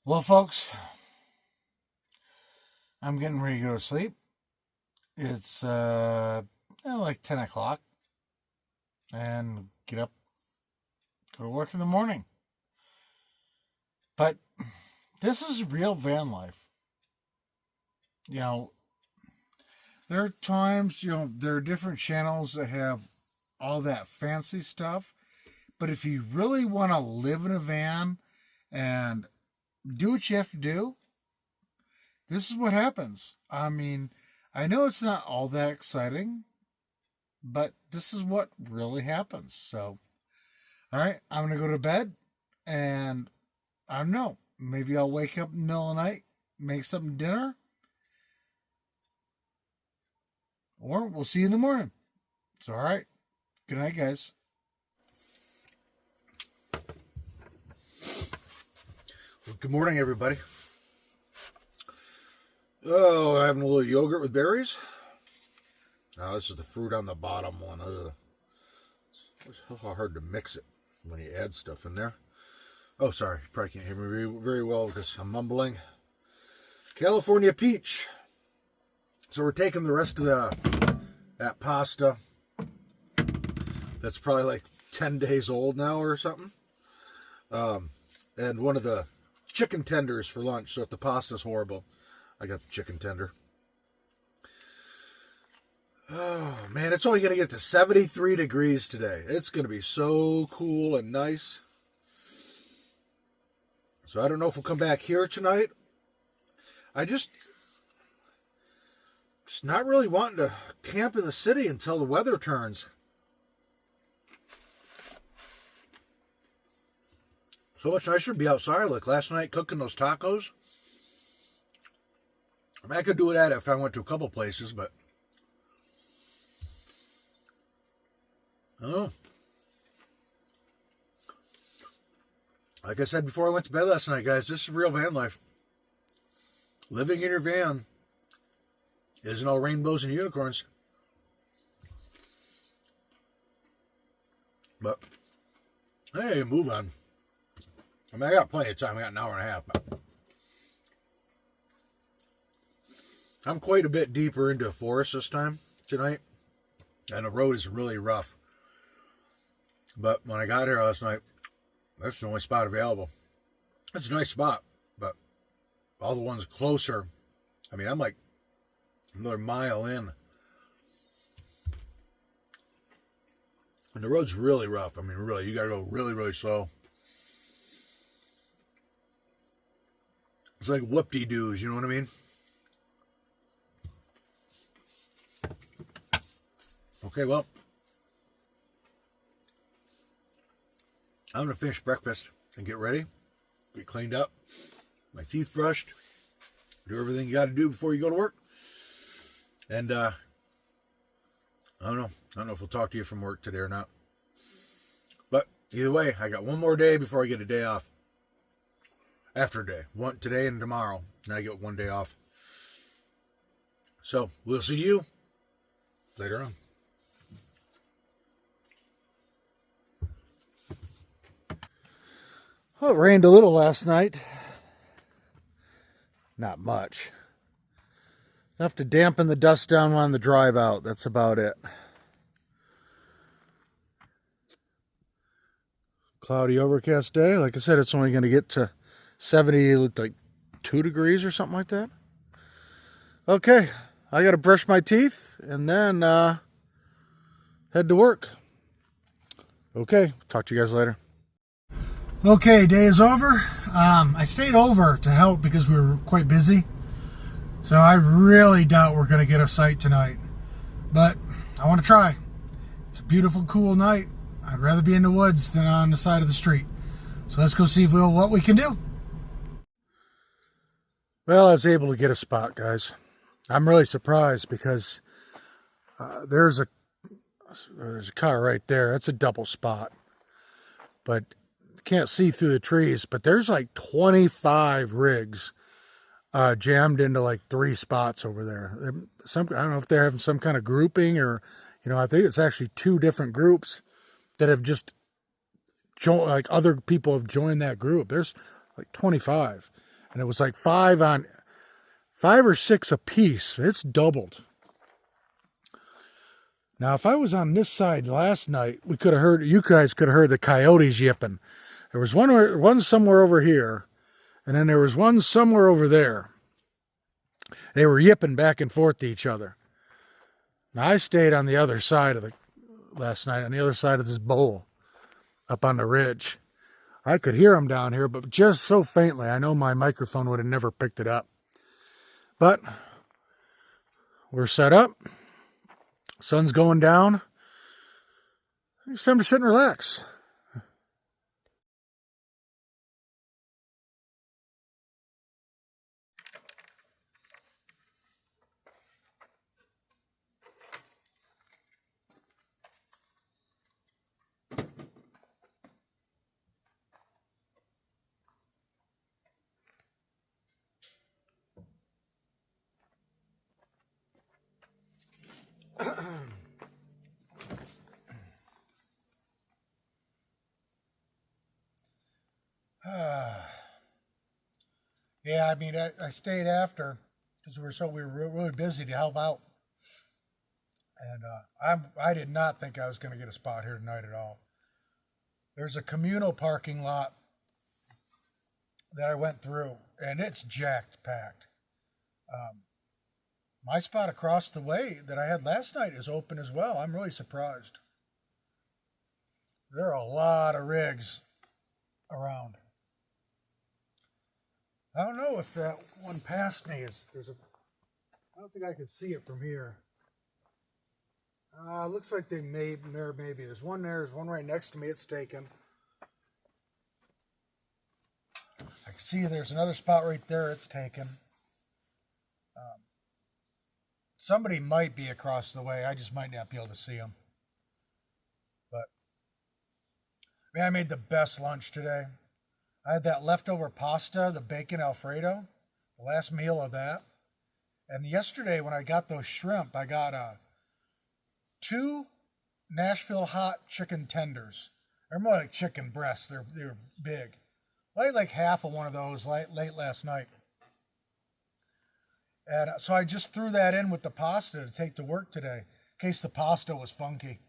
Well, folks, I'm getting ready to go to sleep. It's like 10 o'clock, and get up, go to work in the morning. But this is real van life. You know, there are times, there are different channels that have all that fancy stuff. But if you really want to live in a van and do what you have to do, this is what happens. I mean, I know it's not all that exciting, but this is what really happens. So, all right, I'm going to go to bed, and I don't know, maybe I'll wake up in the middle of the night, make something dinner, or we'll see you in the morning. It's all right. Good night, guys. Well, good morning, everybody. Oh, having a little yogurt with berries. Now, this is the fruit on the bottom one. It's hard to mix it when you add stuff in there. Oh, sorry. You probably can't hear me very well because I'm mumbling. California peach. So we're taking the rest of that pasta. That's probably like 10 days old now or something. And one of the chicken tenders for lunch. So if the pasta's horrible, I got the chicken tender. Oh, man, it's only going to get to 73 degrees today. It's going to be so cool and nice. So I don't know if we'll come back here tonight. I just not really wanting to camp in the city until the weather turns. So much nicer to be outside, like last night cooking those tacos. I mean, I could do that if I went to a couple places, but oh, like I said before I went to bed last night, guys, this is real van life. Living in your van isn't all rainbows and unicorns. But hey, move on. I mean, I got plenty of time. I got an hour and a half. But I'm quite a bit deeper into a forest this time tonight, and the road is really rough. But when I got here last night, that's the only spot available. It's a nice spot, but all the ones closer, I mean, I'm like another mile in. And the road's really rough. I mean, really, you got to go really, really slow. It's like whoop-de-doos, you know what I mean? Okay, well, I'm going to finish breakfast and get ready, get cleaned up, my teeth brushed, do everything you got to do before you go to work. And I don't know if we'll talk to you from work today or not. But either way, I got one more day before I get a day off. After a day. One today and tomorrow. Now I get one day off. So we'll see you later on. Well, it rained a little last night. Not much. Enough to dampen the dust down on the drive out. That's about it. Cloudy, overcast day. Like I said, it's only going to get to 70, looked like 2 degrees or something like that. Okay, I got to brush my teeth and then head to work. Okay, talk to you guys later. Okay, day is over. I stayed over to help because we were quite busy. So I really doubt we're going to get a sight tonight. But I want to try. It's a beautiful, cool night. I'd rather be in the woods than on the side of the street. So let's go see what we can do. Well, I was able to get a spot, guys. I'm really surprised because there's a car right there. That's a double spot. But can't see through the trees, but there's like 25 rigs jammed into like 3 spots over there. I don't know if they're having some kind of grouping or, I think it's actually 2 different groups that have just joined, like other people have joined that group. There's like 25. and it was like 5 or 6 a piece. It's doubled. Now, if I was on this side last night, you guys could have heard the coyotes yipping. There was one somewhere over here, and then there was one somewhere over there. They were yipping back and forth to each other. Now, I stayed on the other side last night, on the other side of this bowl, up on the ridge. I could hear them down here, but just so faintly. I know my microphone would have never picked it up. But we're set up. Sun's going down. It's time to sit and relax. Yeah, I mean, I stayed after because we were really busy to help out, and I did not think I was going to get a spot here tonight at all. There's a communal parking lot that I went through, and it's jacked packed. My spot across the way that I had last night is open as well. I'm really surprised. There are a lot of rigs around. I don't know if that one past me I don't think I can see it from here. Looks like maybe there's one there. There's one right next to me. It's taken. I can see there's another spot right there. It's taken. Somebody might be across the way. I just might not be able to see them. But, man, I made the best lunch today. I had that leftover pasta, the bacon Alfredo, the last meal of that. And yesterday when I got those shrimp, I got 2 Nashville hot chicken tenders. They're more like chicken breasts. They were big. I ate like half of one of those late last night. And so I just threw that in with the pasta to take to work today, in case the pasta was funky.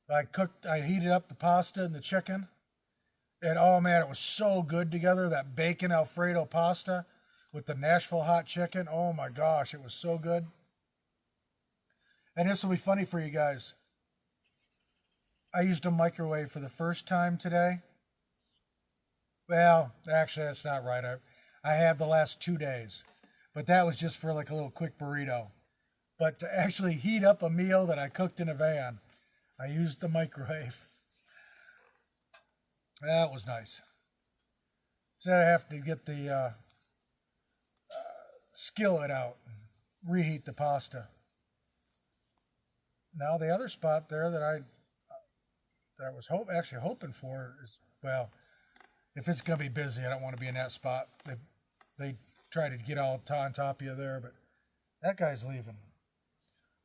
I heated up the pasta and the chicken. And oh man, it was so good together. That bacon Alfredo pasta with the Nashville hot chicken. Oh my gosh, it was so good. And this will be funny for you guys. I used a microwave for the first time today. Well, actually, that's not right. I have the last 2 days. But that was just for like a little quick burrito. But to actually heat up a meal that I cooked in a van, I used the microwave. That was nice. So I have to get the skillet out and reheat the pasta. Now the other spot there that I was actually hoping for is, well, if it's going to be busy, I don't want to be in that spot. They try to get all on top of you there, but that guy's leaving.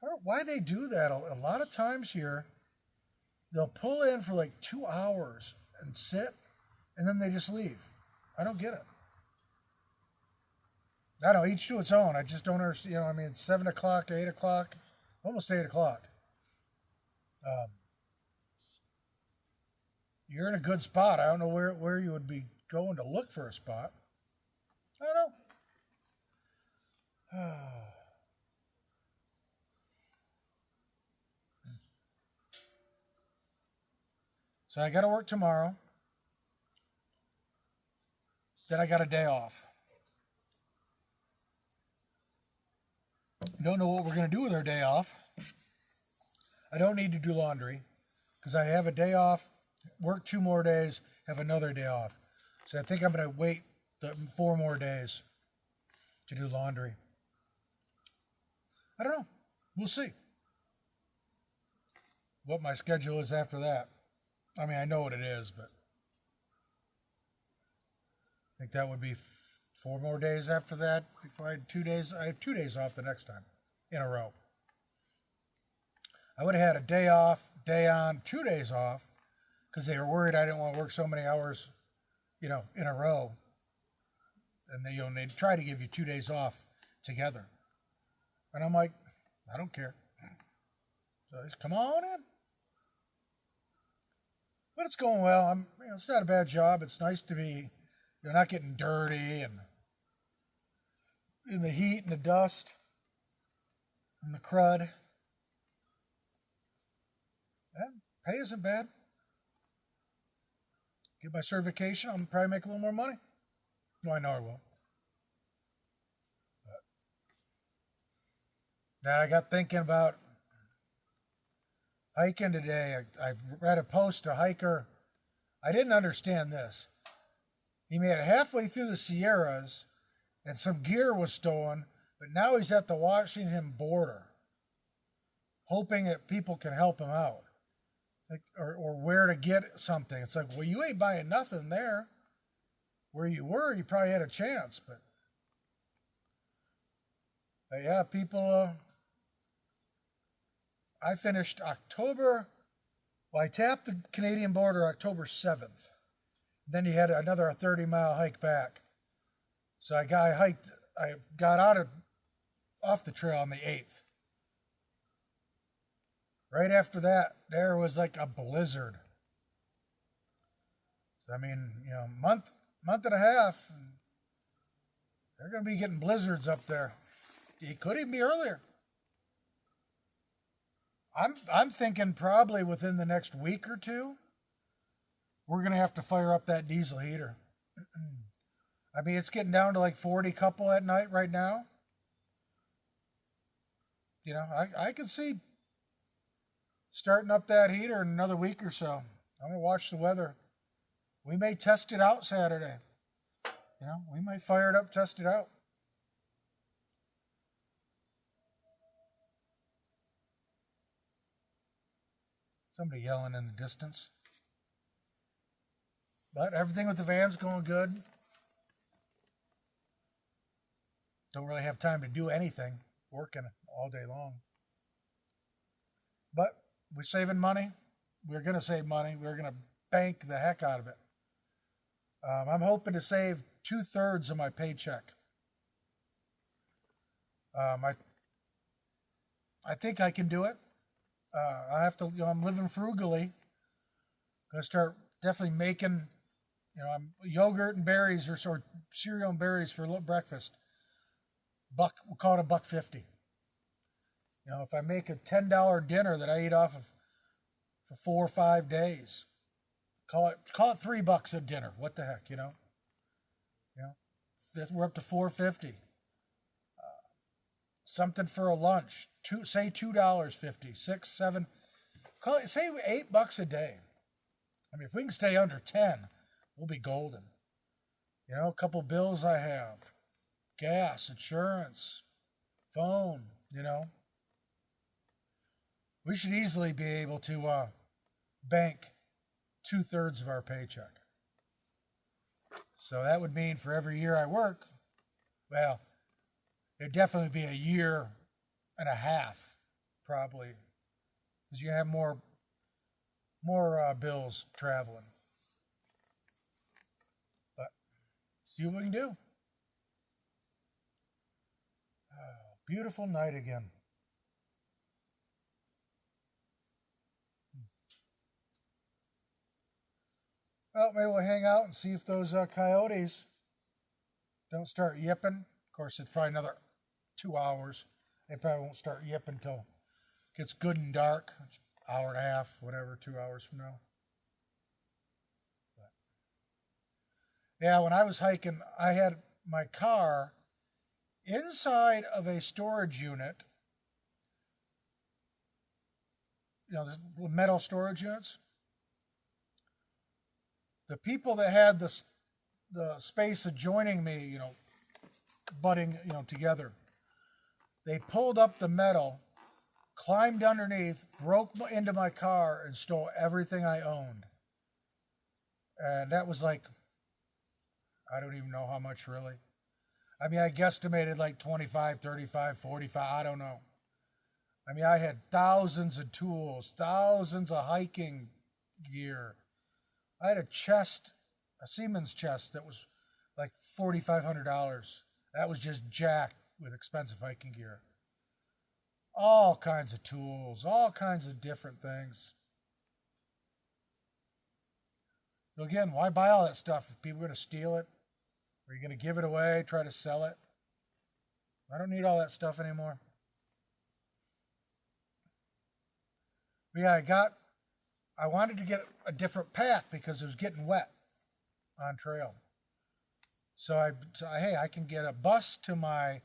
I don't know why they do that. A lot of times here, they'll pull in for like 2 hours and sit, and then they just leave. I don't get it. I don't know, each to its own. I just don't understand. I mean, it's 7 o'clock, 8 o'clock, almost 8 o'clock. You're in a good spot. I don't know where you would be going to look for a spot. I don't know. So I got to work tomorrow. Then I got a day off. Don't know what we're going to do with our day off. I don't need to do laundry because I have a day off, work 2 more days, have another day off. So I think I'm going to wait 4 more days to do laundry. I don't know. We'll see what my schedule is after that. I mean, I know what it is, but I think that would be 4 more days after that. Before I had 2 days, I have 2 days off the next time in a row. I would have had a day off, day on, 2 days off, because they were worried I didn't want to work so many hours, in a row. and they try to give you 2 days off together. And I'm like, I don't care. So they just come on in. But it's going well. It's not a bad job. It's nice to be, you're not getting dirty and in the heat and the dust and the crud. And pay isn't bad. Get my certification, I'll probably make a little more money. No, I know I will. But then I got thinking about hiking today. I read a post, a hiker. I didn't understand this. He made it halfway through the Sierras and some gear was stolen, but now he's at the Washington border, hoping that people can help him out. Or where to get something. It's like, well, you ain't buying nothing there. Where you were, you probably had a chance. But yeah, people, I finished October, well, I tapped the Canadian border October 7th. Then you had another 30-mile hike back. So I got off the trail on the 8th. Right after that, there was like a blizzard. I mean, month and a half, they're going to be getting blizzards up there. It could even be earlier. I'm thinking probably within the next week or two, we're going to have to fire up that diesel heater. I mean, it's getting down to like 40 couple at night right now. I can see starting up that heater in another week or so. I'm going to watch the weather. We may test it out Saturday. We might fire it up, test it out. Somebody yelling in the distance. But everything with the van's going good. Don't really have time to do anything, working all day long. But we're saving money. We're going to save money. We're going to bank the heck out of it. I'm hoping to save 2/3 of my paycheck. I think I can do it. I have to, I'm living frugally. Going to start definitely making, I'm yogurt and berries or cereal and berries for breakfast. We'll call it $1.50. If I make a $10 dinner that I eat off of for 4 or 5 days, call it $3 a dinner. What the heck, we're up to $4.50. Something for a lunch, say $2.50, 6, 7, say $8 a day. I mean, if we can stay under 10, we'll be golden. A couple bills I have, gas, insurance, phone, We should easily be able to bank 2/3 of our paycheck. So that would mean for every year I work, well, it'd definitely be a year and a half, probably, because you have more bills traveling. But see what we can do. Oh, beautiful night again. Well, maybe we'll hang out and see if those coyotes don't start yipping. Of course, it's probably another 2 hours. They probably won't start yipping until it gets good and dark. It's an hour and a half, whatever, 2 hours from now. But, yeah, when I was hiking, I had my car inside of a storage unit. The metal storage units. The people that had the space adjoining me, butting, together, they pulled up the metal, climbed underneath, broke into my car, and stole everything I owned. And that was like, I don't even know how much really. I mean, I guesstimated like 25, 35, 45, I don't know. I mean, I had thousands of tools, thousands of hiking gear. I had a chest, a Siemens chest that was like $4,500. That was just jacked with expensive hiking gear. All kinds of tools, all kinds of different things. So again, why buy all that stuff if people are going to steal it? Are you going to give it away, try to sell it? I don't need all that stuff anymore. But yeah, I wanted to get a different pack because it was getting wet on trail. So hey, I can get a bus to my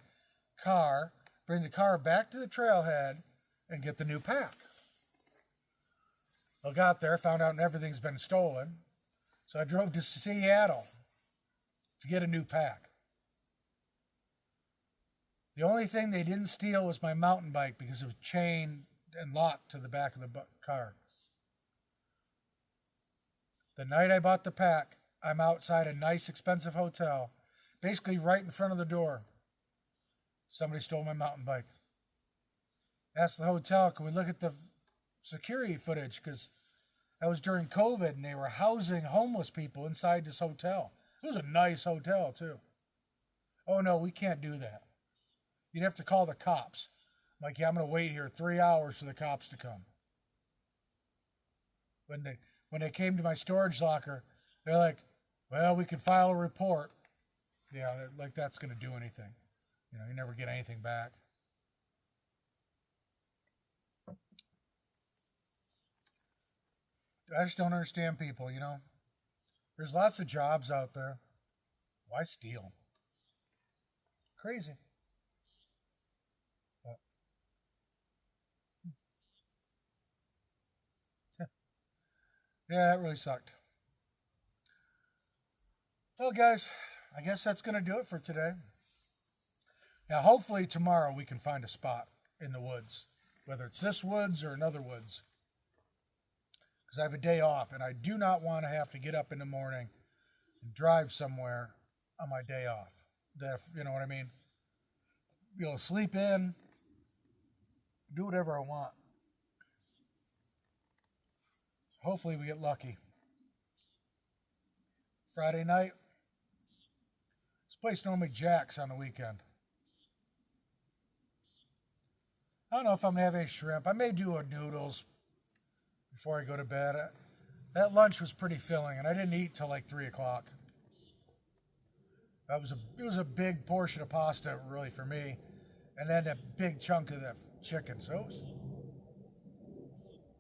car, bring the car back to the trailhead, and get the new pack. I got there, found out everything's been stolen. So I drove to Seattle to get a new pack. The only thing they didn't steal was my mountain bike because it was chained and locked to the back of the car. The night I bought the pack, I'm outside a nice, expensive hotel, basically right in front of the door. Somebody stole my mountain bike. Asked the hotel, can we look at the security footage? Because that was during COVID, and they were housing homeless people inside this hotel. It was a nice hotel, too. Oh, no, we can't do that. You'd have to call the cops. I'm like, yeah, I'm going to wait here 3 hours for the cops to come. When they came to my storage locker, they're like, well, we can file a report. Yeah, like that's going to do anything. You know, you never get anything back. I just don't understand people, you know. There's lots of jobs out there. Why steal? Crazy. But, yeah, that really sucked. Well, guys, I guess that's going to do it for today. Now, hopefully tomorrow we can find a spot in the woods, whether it's this woods or another woods. Because I have a day off, and I do not want to have to get up in the morning and drive somewhere on my day off. You know what I mean? Be able to sleep in, do whatever I want. Hopefully we get lucky. Friday night, this place normally jacks on the weekend. I don't know if I'm going to have any shrimp. I may do a noodles before I go to bed. That lunch was pretty filling, and I didn't eat till like 3 o'clock. It was a big portion of pasta, really, for me, and then a big chunk of the chicken. So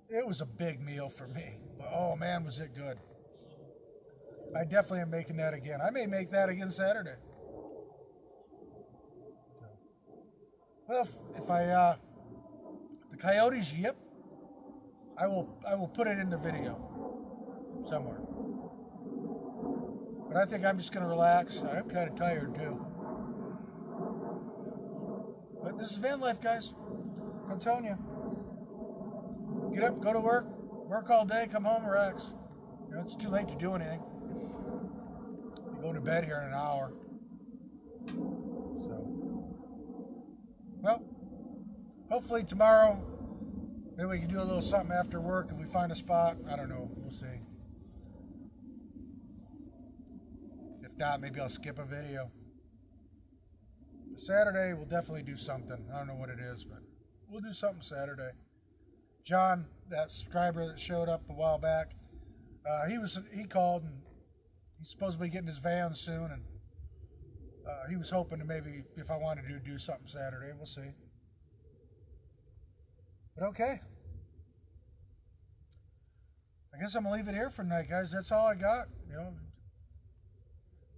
it was a big meal for me. But, oh, man, was it good. I definitely am making that again. I may make that again Saturday. Well, if the coyotes yip, I will put it in the video somewhere. But I think I'm just going to relax. I'm kind of tired too. But this is van life, guys. I'm telling you. Get up, go to work all day, come home, relax. You know, it's too late to do anything. You go to bed here in an hour. So, well, hopefully tomorrow, maybe we can do a little something after work if we find a spot. I don't know. We'll see. If not, maybe I'll skip a video. But Saturday, we'll definitely do something. I don't know what it is, but we'll do something Saturday. John, that subscriber that showed up a while back, he called, and he's supposed to be getting his van soon, and he was hoping to maybe, if I wanted to do something Saturday. We'll see. But okay. I guess I'm going to leave it here for tonight, guys. That's all I got. You know,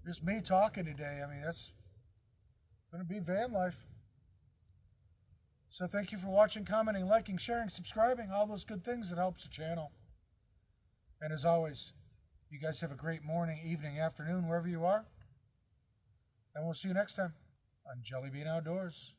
just me talking today. I mean, that's going to be van life. So thank you for watching, commenting, liking, sharing, subscribing, all those good things that helps the channel. And as always, you guys have a great morning, evening, afternoon, wherever you are. And we'll see you next time on Jellybean Outdoors.